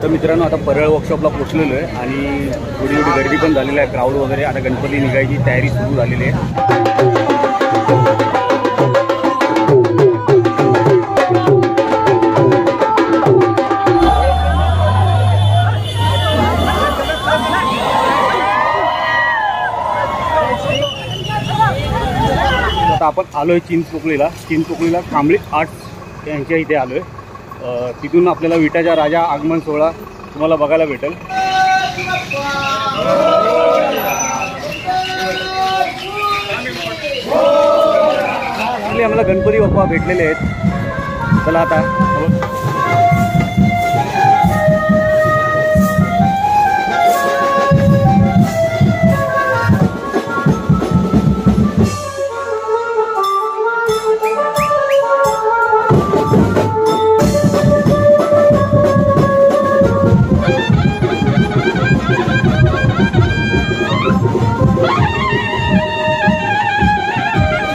तर मित्रांनो आता परळ वर्कशॉपला पोहोचलेलो आहे आणि थोडी थोडी गर्दी पण झालेली आहे, क्राऊड वगैरे. आता गणपती निघायची तयारी सुरू झालेली आहे. आता आपण आलोय चिंचपोकळीला कांबळी आर्ट्स यांच्या इथे आलोय. तिथून आपल्याला विटाचा राजा आगमन सोहळा तुम्हाला बघायला भेटेल. आम्हाला गणपती बाप्पा भेटलेले आहेत. चला आता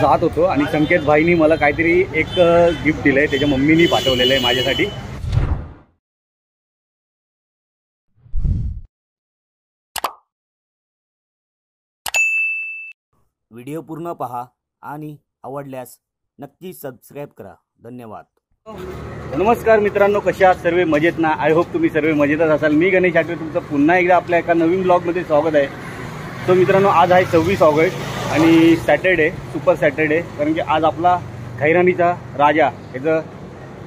जात होतो आणि संकेत भाईनी मला काहीतरी एक गिफ्ट दिलंय, त्याच्या मम्मीनी पाठवलेलं आहे माझ्यासाठी. व्हिडिओ पूर्ण पहा आणि आवडल्यास नक्की सबस्क्राईब करा. धन्यवाद. नमस्कार मित्रांनो, कसे आहात सर्व? मजेत ना? आय होप तुम्ही सर्व मजेतच असाल. मी गणेश आठवे तुमचं पुन्हा एकदा आपल्या एका नवीन ब्लॉगमध्ये स्वागत आहे. तो मित्रांनो आज आहे 26 ऑगस्ट आणि सॅटर्डे, सुपर सॅटर्डे, कारण की आज आपला खैरानीचा राजा याचं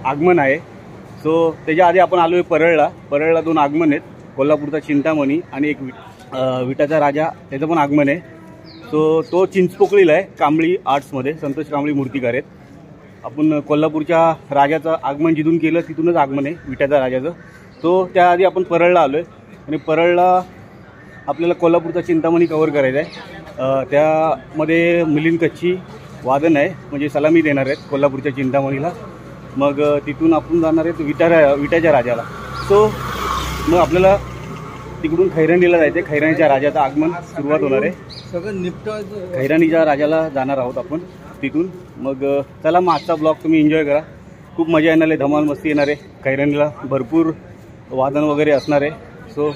आगमन आहे. सो त्याच्या आधी आपण आलो आहे परळला 2 आगमन आहेत. कोल्हापूरचा चिंतामणी आणि एक विटाचा राजा त्याचं पण आगमन आहे. सो तो चिंचपोकळीला आहे, कांबळी आर्ट्समध्ये. संतोष कांबळी मूर्तिकार आहेत. आपण कोल्हापूरच्या राजाचं आगमन जिथून केलं तिथूनच आगमन आहे विटाच्या राजाचं. तो त्याआधी आपण परळला आलो आहे आणि परळला आपल्याला कोल्हापूरचा चिंतामणी कव्हर करायचा आहे. त्यामध्ये मिलिंद कच्ची वादन आहे, म्हणजे सलामी देणार आहेत कोल्हापूरच्या चिंतामणीला. मग तिथून आपण जाणार आहेत विटाच्या राजाला. सो मग आपल्याला तिकडून खैरानीला जायचं आहे. खैरानीच्या राजाचं आगमन सुरुवात होणार आहे. सगळं निपटायचं. खैरानीच्या राजाला जाणार आहोत आपण तिथून. मग चला मग आजचा ब्लॉग तुम्ही एन्जॉय करा. खूप मजा येणार आहे, धमाल मस्ती येणार आहे. खैरानीला भरपूर वादन वगैरे असणार आहे. सो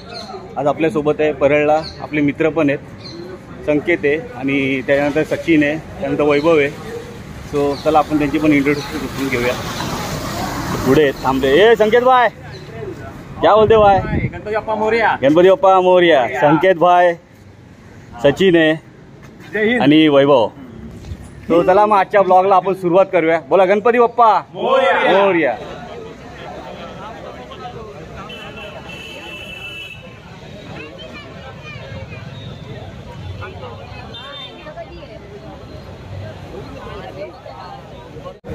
आज आपल्यासोबत आहे परळला आपले मित्र पण आहेत. संकेत आहे आणि त्याच्यानंतर सचिन आहे, त्यानंतर वैभव आहे. सो चला आपण त्यांची पण इंट्रोडक्शन घेऊया. पुढे थांबले. ए संकेत भाई क्या बोलते भाई? गणपती बाप्पा मोरया. गणपती बाप्पा मोरया. संकेत भाई, सचिन आहे आणि वैभव. तो चला मग आजच्या ब्लॉगला आपण सुरुवात करूया. बोला गणपती बाप्पा मोरया.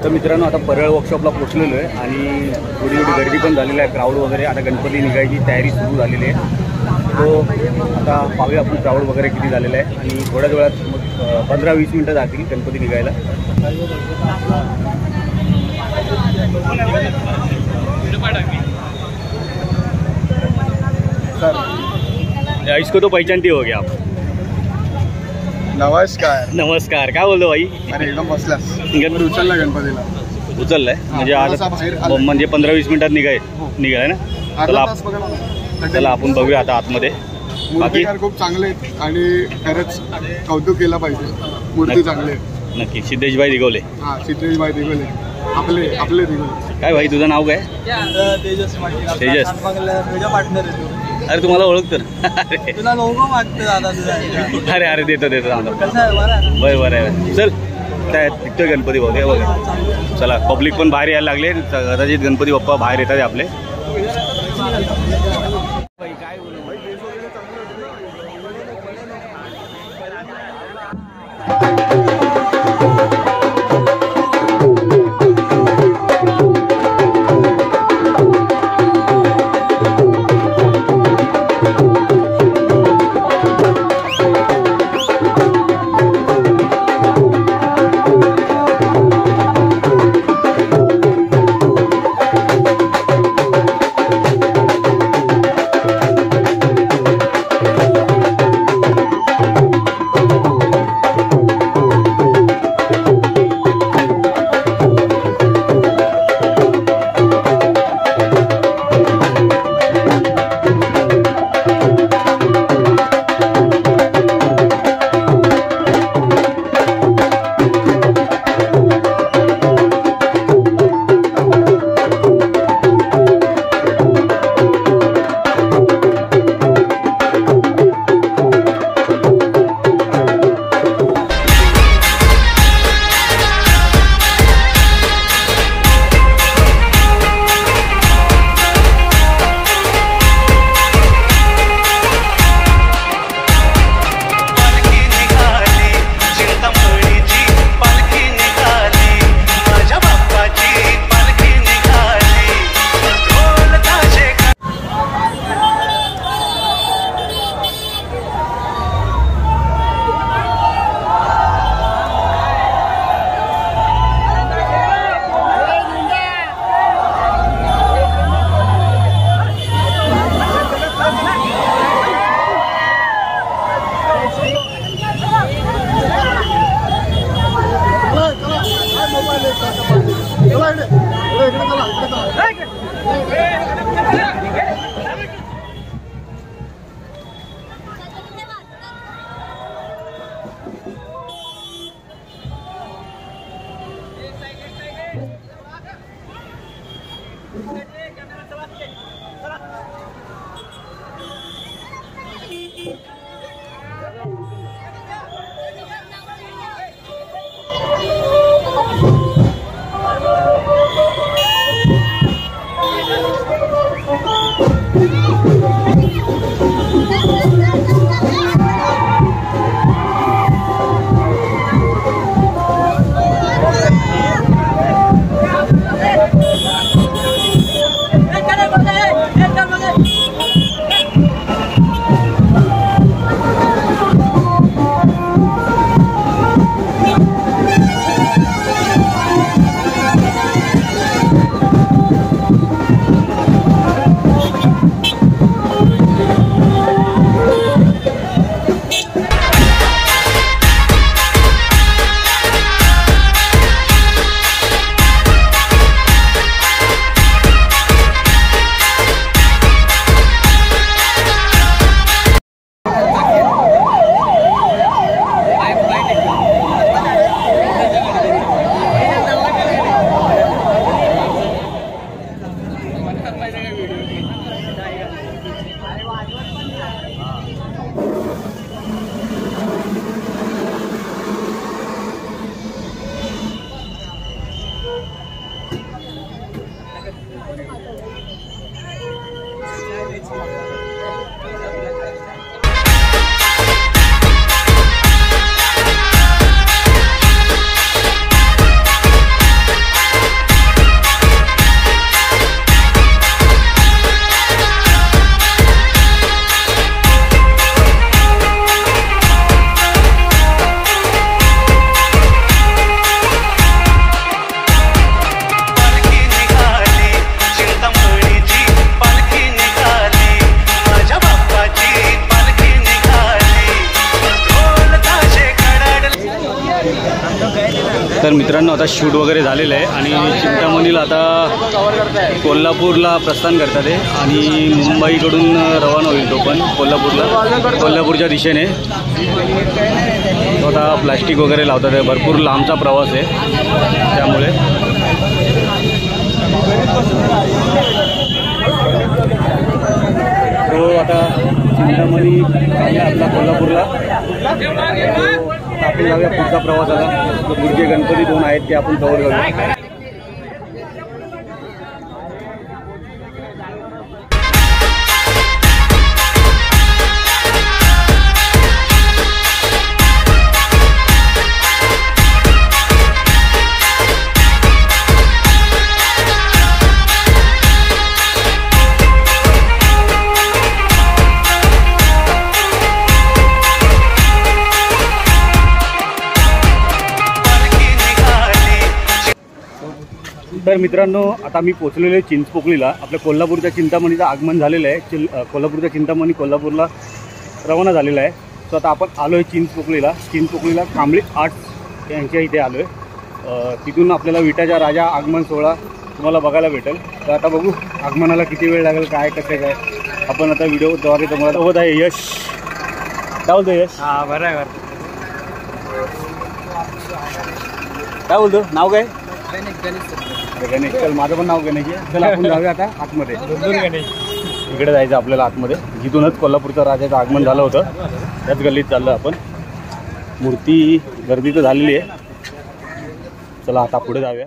तर मित्रांनो आता परळ वर्कशॉपला पोहोचलेलो आहे आणि थोडी थोडी गर्दी पण झालेली आहे, क्राऊड वगैरे. आता गणपती निघायची तयारी सुरू झालेली आहे. तो आता पाहूया आपण क्राऊड वगैरे किती झालेलं आहे आणि थोड्याच वेळात मग 15-20 मिनटं जातील गणपती निघायला. सर इसको तो पहचानते हो गया आप. नमस्कार. काय बोलतो भाई? अरे एकदम बसलास. गणपती उचलला, गणपतीला उचललाय म्हणजे आज म्हणजे 15-20 मिनिटात निघाय ना. चला आपण बघूया आता आतमध्ये. मूर्तिकार खूप चांगले आहेत आणि खरंच कौतुक केलं पाहिजे. मूर्ती चांगले नक्की. सिद्धेशभाई दिगवले. हां, सिद्धेशभाई दिगवले आपले दिगवले. काय भाई तुझं नाव काय? तेजस. अरे तुम्हाला ओळखतो तुला लोगो मागते दादा तुझा. अरे देतो बरं आहे. चल काय तिथं गणपती बघूया बघा. चला पब्लिक पण बाहेर यायला लागले. कदाचित गणपती बाप्पा बाहेर येतात आपले. काय तर मित्रांनो आता शूट वगैरे झालेलं आहे आणि चिंतामणीला आता कोल्हापूरला प्रस्थान करतात आहे आणि मुंबईकडून रवाना होईल तो पण कोल्हापूरच्या दिशेने. तो आता प्लास्टिक वगैरे लावतात आहे, भरपूर लांबचा प्रवास आहे त्यामुळे. तो आता चिंतामणी आपला कोल्हापूरला आपण जाऊया पुढचा प्रवासाला. पुढचे गणपती 2 आहेत ते आपण कव्हर करूया. तर मित्रांनो आता मी पोचलेलो आहे चिंचपोकळीला. आपल्या कोल्हापूरच्या चिंतामणीचं आगमन झालेलं आहे. कोल्हापूरच्या चिंतामणी कोल्हापूरला रवाना झालेला आहे. सो आता आपण आलो आहे चिंचपोकळीला कांबळे आर्ट्स यांच्या इथे आलो आहे. तिथून आपल्याला विटाचा राजा आगमन सोहळा तुम्हाला बघायला भेटेल. तर आता बघू आगमनाला किती वेळ लागेल, काय कसं काय आपण आता व्हिडिओद्वारे तुम्हाला होत आहे. यश काय बोलतो? यश हां बरं आहे. काय बोलतो? नाव काय? गणेश. चल माझं पण नाव गणेश आहे. चल आपण जाऊया आता आतमध्ये. इकडे जायचं आपल्याला आतमध्ये, जिथूनच कोल्हापूरच्या राजाचं आगमन झालं होतं त्याच गल्लीत चाललं आपण. मूर्ती गर्दी तर झालेली आहे. चला आता पुढे जाऊया.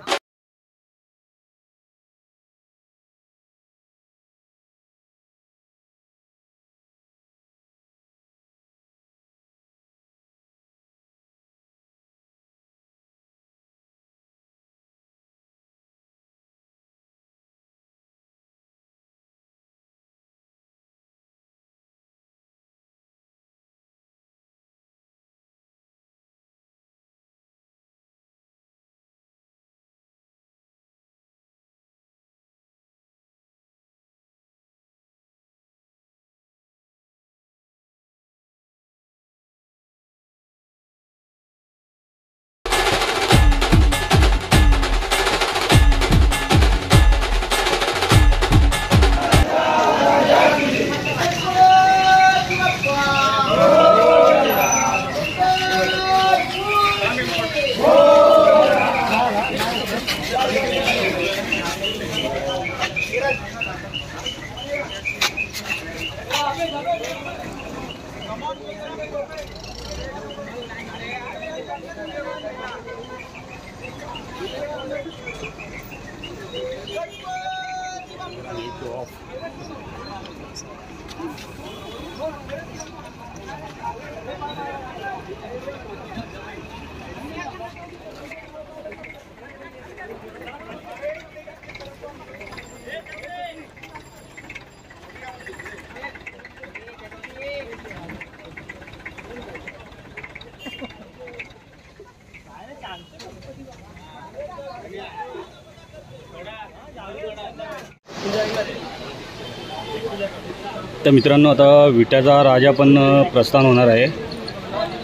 तर मित्रांनो आता विट्याचा राजा पण प्रस्थान होणार आहे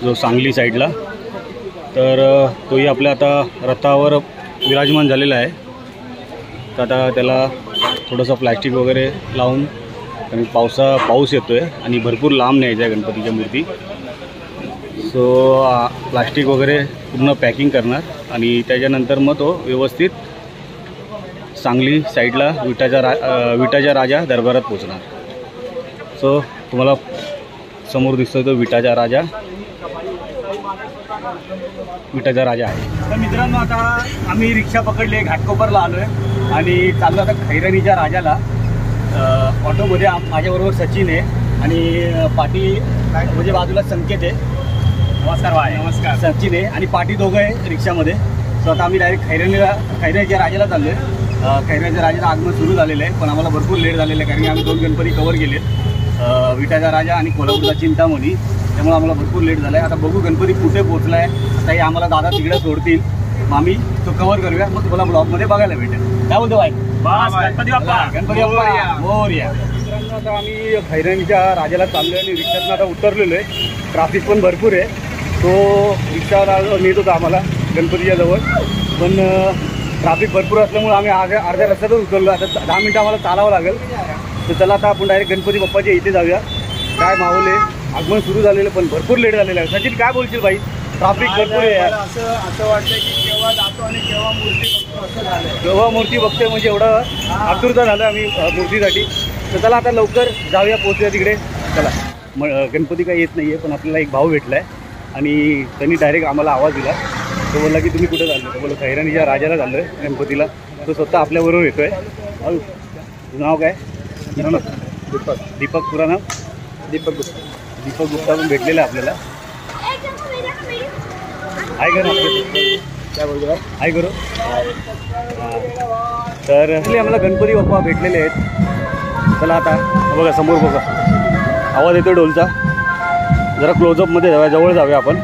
जो सांगली साईडला. तर तोही आपल्या आता रथावर विराजमान झालेला आहे. तर आता त्याला थोडंसं प्लॅस्टिक वगैरे लावून, आणि पाऊस येतो आहे आणि भरपूर लांब न्यायचं आहे गणपतीच्या मूर्ती. सो प्लास्टिक वगैरे पूर्ण पॅकिंग करणार आणि त्याच्यानंतर मग तो व्यवस्थित सांगली साईडला विटाच्या राजा दरबारात पोचणार. सो तुम्हाला समोर दिसतोय तो विटाचा राजा आहे. तर मित्रांनो आता आम्ही रिक्षा पकडली, घाटकोपरला आलो आहे आणि चाललो आता खैरनीच्या राजाला. ऑटोमध्ये माझ्याबरोबर सचिन आहे आणि पाटी म्हणजे बाजूला संकेत आहे. नमस्कार भाई. नमस्कार. सचिन आहे आणि पाटी दोघं आहे रिक्षामध्ये. सो आता आम्ही डायरेक्ट खैरानीच्या राजाला चाललो आहे. खैरानीच्या राजाचं आगमन सुरू झालेलं आहे, पण आम्हाला भरपूर लेट झालेलं आहे कारण की आम्ही 2 गणपती कवर केलेत, विटाचा राजा आणि कोल्हापूरचा चिंतामणी. त्यामुळे आम्हाला भरपूर लेट झाला आहे. आता बघू गणपती कुठे पोहोचला आहे. आता हे आम्हाला दादा तिकडे सोडतील, मग आम्ही तो कवर करूया, मग तुम्हाला ब्लॉगमध्ये बघायला भेटेल. काय बोलतो भाई? गणपती बाप्पा मोरया. मित्रांनो, आता आम्ही खैरानीच्या राजाला चाललो आहे आणि रिक्षातून आता उतरलेलो आहे. ट्रॅफिक पण भरपूर आहे. तो रिक्षावर नेत होता आम्हाला गणपतीच्या जवळ, पण ट्रॅफिक भरपूर असल्यामुळे आम्ही अर्ध्या रस्त्यातच उतरलो. आता 10 मिनटं आम्हाला चालावं लागेल. तर चला आता आपण डायरेक्ट गणपती बाप्पाच्या इथे जाऊया. काय माहोल आहे, आगमन सुरू झालेलं पण भरपूर लेट झालेलं आहे. सचिन काय बोलशील भाई? ट्रॅफिक भरपूर आहे. असं वाटतं की केव्हा जातो आणि केव्हा मूर्ती बघतो असं झालं. केव्हा मूर्ती बघते म्हणजे एवढं आतुरता झालं आम्ही मूर्तीसाठी. तर चला आता लवकर जाऊया, पोहोचूया तिकडे. चला. गणपती काही येत नाही आहे, पण आपल्याला एक भाऊ भेटला आहे आणि त्यांनी डायरेक्ट आम्हाला आवाज दिला. तो बोलला की तुम्ही कुठे चाललो? तो बोललो खैरानीच्या राजाला चाललो आहे गणपतीला. तो स्वतः आपल्याबरोबर येतो आहे. तुझं नाव काय? दीपक. दीपक. पुरा नाव? दीपक गुप्ता. दीपक गुप्ता पण भेटलेला आहे आपल्याला. आहे करो काय बोलतो? आहे करो. तर आम्हाला गणपती बाप्पा भेटलेले आहेत. चला आता बघा, समोर बघा, आवाज येतो ढोलचा. जरा क्लोजअपमध्ये जाऊया, जवळ जाऊया आपण.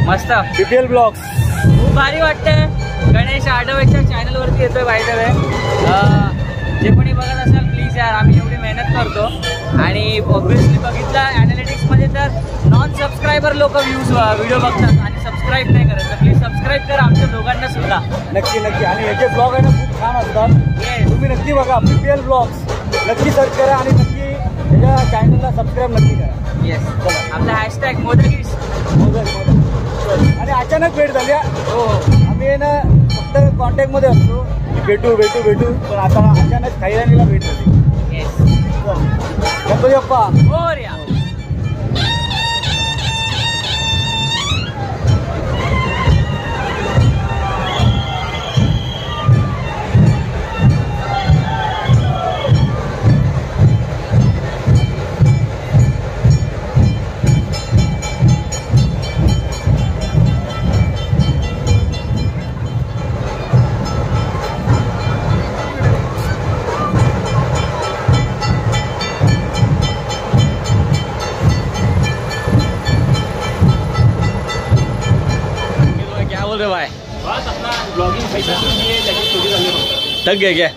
मस्त PPL ब्लॉग्स. खूप भारी वाटतंय. गणेश आडवेच्या चॅनलवरती येतोय बाय द वे. जे कोणी बघत असाल प्लीज यार, आम्ही एवढी मेहनत करतो आणि ऑब्व्हियसली बघितलं ॲनालिटिक्समध्ये तर नॉन सबस्क्रायबर लोक व्हिडिओ बघतात आणि सबस्क्राईब नाही करत. तर प्लीज सबस्क्राईब करा आमच्या दोघांना सुद्धा. नक्की नक्की. आणि याचे ब्लॉग आहे ना खूप छान असतात. येस तुम्ही नक्की बघा PPL ब्लॉग्स, नक्की सर्च करा आणि नक्की त्याच्या चॅनलला सबस्क्राईब नक्की करा. येस. आपला हॅशटॅग मोदगीस. आणि अचानक भेट झाली. हो आम्ही ना फक्त कॉन्टॅक्टमध्ये असतो की भेटू भेटू भेटू, पण आता अचानक खैरानीला भेट झाली. येस. गणपती बाप्पा मोरया. थक गया क्या?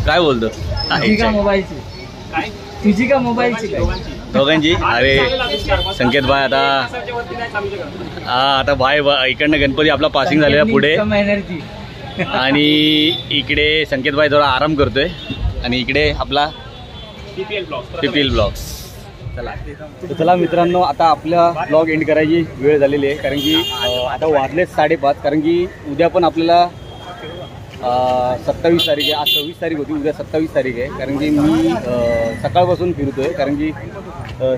काय बोलतो? तुझी का मोबाईलची? तुझी का मोबाईलची काय? दोघांची. अरे संकेत भाई आता भाई इकडनं गणपती आपला पासिंग झालेला पुढे एनर्जी. आणि इकडे संकेत भाई थोडा आराम करतोय आणि इकडे आपला PPL ब्लॉग्स. चला मित्रांनो, आता आपला ब्लॉग एंड करायची वेळ झालेली आहे, कारण की आता वाजलेच 5:30. कारण की उद्या पण आपल्याला 27 तारीख आहे. आज 26 तारीख होती, उद्या 27 तारीख आहे. कारण की मी सकाळपासून फिरतोय, कारण की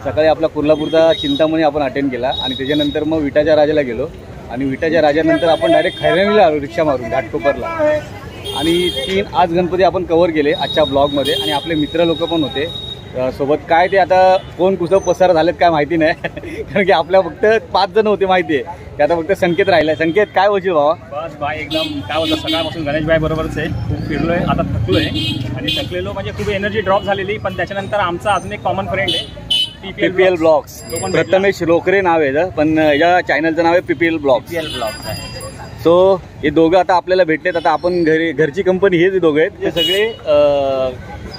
सकाळी आपला कुर्लापूरचा चिंतामणी आपण अटेंड केला आणि त्याच्यानंतर मग विटाच्या राजाला गेलो आणि विटाच्या राजानंतर आपण डायरेक्ट खैरानीला आलो रिक्षा मारून घाटकोपरला. आणि 3 आज गणपती आपण कव्हर केले आजच्या ब्लॉगमध्ये आणि आपले मित्र लोक पण होते सोबत. काय ते आता कोण कुठं पसार झालेत काय माहिती नाही, कारण की आपल्या फक्त 5 जण होते माहिती आहे, की आता फक्त संकेत राहिला. संकेत काय बोलशील भावा? बस भाई एकदम काय होतं, सकाळपासून गणेश भाई बरोबरच आहे. खूप फिरलोय, आता थकलोय आणि थकलेलो म्हणजे खूप एनर्जी ड्रॉप झालेली. पण त्याच्यानंतर आमचा अजून एक कॉमन फ्रेंड आहे PPL ब्लॉग्स. प्रथमेश रोकरे नाव आहे, पण या चॅनलचं नाव आहे PPL ब्लॉग्स. सो हे दोघं आता आपल्याला भेटलेत. आता आपण घरची कंपनी हेच दोघं आहेत. ते सगळे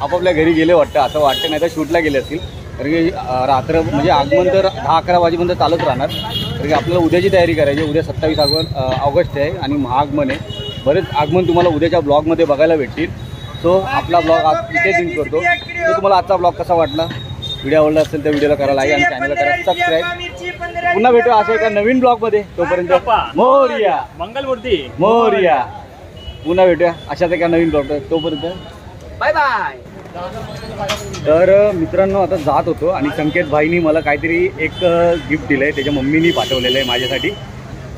आपापल्या घरी गेले वाटतं, असं वाटतं, नाही तर शूटला गेले असतील. कारण की रात्र म्हणजे आगमन तर 10-11 वाजेपर्यंत चालत राहणार. कारण की आपल्याला उद्याची तयारी करायची. उद्या 27 ऑगस्ट आहे आणि महाआगमन आहे. बरेच आगमन तुम्हाला उद्याच्या ब्लॉगमध्ये बघायला भेटतील. सो आपला ब्लॉग आज इथे एंड करतो. तर तुम्हाला आजचा ब्लॉग कसा वाटला? व्हिडिओ आवडला असेल तर व्हिडिओला करा लाईक आणि चॅनलला करा सबस्क्राईब. पुन्हा भेटू अशा एका नवीन ब्लॉगमध्ये. तोपर्यंत मोरया मंगलमूर्ती मोरया. पुन्हा भेटूया अशाच एका नवीन ब्लॉग. तोपर्यंत बाय बाय. तर मित्रांनो, आता जात होतो आणि संकेत भाईनी मला काहीतरी एक गिफ्ट दिलं आहे, त्याच्या मम्मीनी पाठवलेलं आहे माझ्यासाठी.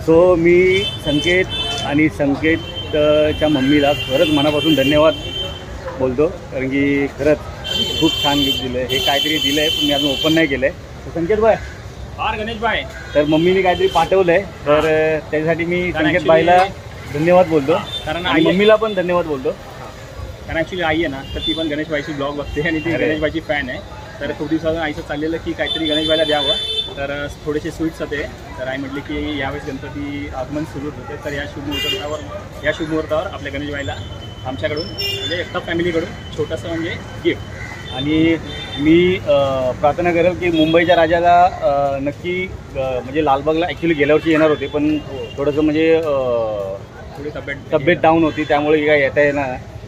सो मी संकेत आणि संकेतच्या मम्मीला खरंच मनापासून धन्यवाद बोलतो, कारण की खरंच खूप छान गिफ्ट दिलं आहे. हे काहीतरी दिलं आहे पण मी अजून ओपन नाही केलं आहे. संकेत भाई फार गणेश भाई, तर मम्मीने काहीतरी पाठवलं आहे, तर त्याच्यासाठी मी संकेत भाईला धन्यवाद बोलतो. कारण आणि मम्मीला पण धन्यवाद बोलतो. कारण ॲक्च्युली आई आहे ना, तर ती पण गणेश भाईची ब्लॉग बघते आणि ती गणेश भाईची फॅन आहे. तर खूप दिवसापासून आईचं चाललेलं की काहीतरी गणेश भाईला द्यावं. तर थोडेसे स्वीट्स होते, तर आई म्हटली की यावेळेस गणपती आगमन सुरू होते, तर या शुभ मुहूर्तावर आपल्या गणेश भाईला आमच्याकडून म्हणजे एकटा फॅमिलीकडून छोटंसं म्हणजे गिफ्ट. आणि मी प्रार्थना करेल की मुंबईच्या राजाला नक्की म्हणजे लालबागला ॲक्च्युली गेल्या वर्षी येणार होते, पण थोडंसं म्हणजे थोडी तब्येत डाऊन होती, त्यामुळे काय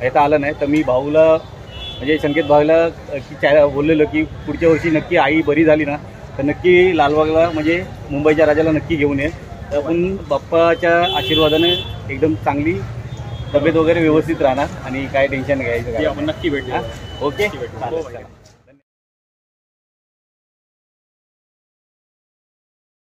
येता आलं नाही. तर मी भाऊला म्हणजे संकेत भाऊला की बोललेलं की पुढच्या वर्षी नक्की आई बरी झाली ना तर नक्की लालबागला म्हणजे मुंबईच्या राजाला नक्की घेऊन ये. तर आपण बाप्पाच्या आशीर्वादाने एकदम चांगली तब्येत वगैरे व्यवस्थित राहणार आणि काय टेन्शन घ्यायचं. आपण नक्की भेटूया. ओके. नक्की भेटू.